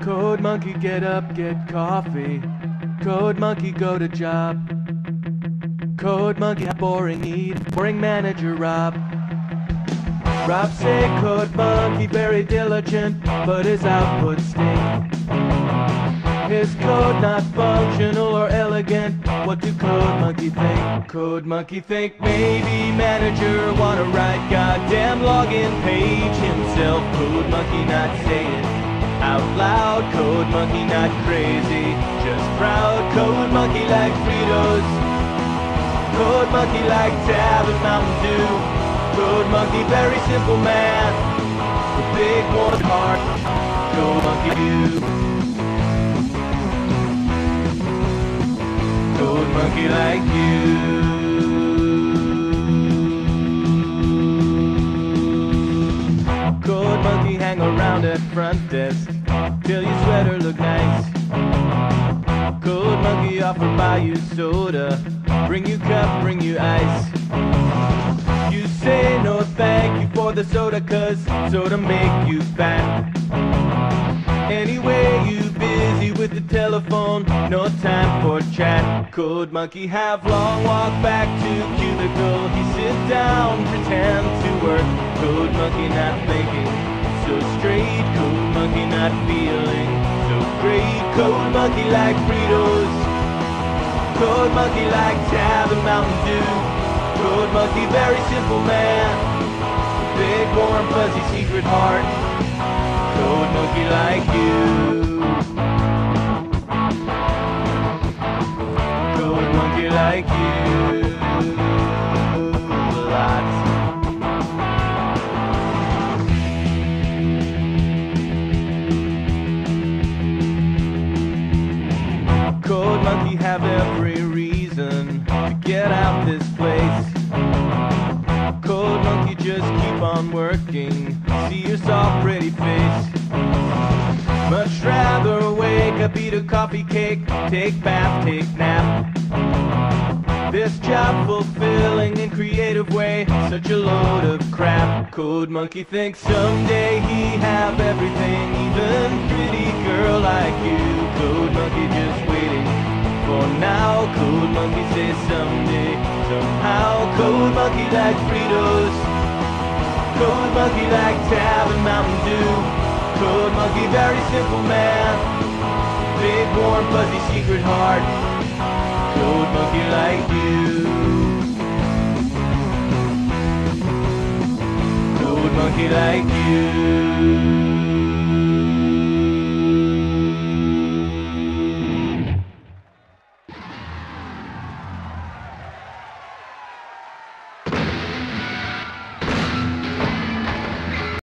Code monkey, get up, get coffee. Code monkey, go to job. Code monkey, boring need, boring manager Rob. Rob say code monkey very diligent, but his output stink. His code not functional or elegant. What do code monkey think? Code monkey think maybe manager wanna write goddamn login page himself. Code monkey not say it out loud. Code monkey not crazy, just proud. Code monkey like Fritos. Code monkey like Tab and Mountain Dew. Code monkey very simple man, with big warm heart. Code monkey you. Code monkey like you. Code monkey hang around at front desk till your sweater look nice. Code monkey offer buy you soda, bring you cup, bring you ice. You say no thank you for the soda, cause soda make you fat. Anyway, you busy with the telephone, no time for chat. Code monkey have long walk back to cubicle. He sit down, pretend to work. Code monkey not thinking so straight. Code monkey not feeling so great. Code monkey like Fritos. Code monkey like Tab and Mountain Dew. Code monkey very simple man, big warm fuzzy secret heart. Code monkey like you. Code monkey like you. Lots. Code monkey have every reason to get out this place. Code monkey just keep on working, see your soft pretty face. Much rather wake up, eat a coffee cake, take bath, take nap. This job fulfilling in creative way, such a load of crap. Code monkey thinks someday he have everything, even pretty girl like you. Code monkey just waiting for now. Code monkey says someday, somehow. Code monkey like Fritos. Code monkey like Tab and Mountain Dew. Code monkey very simple man, big warm fuzzy secret heart. Code monkey like you. Code monkey like you.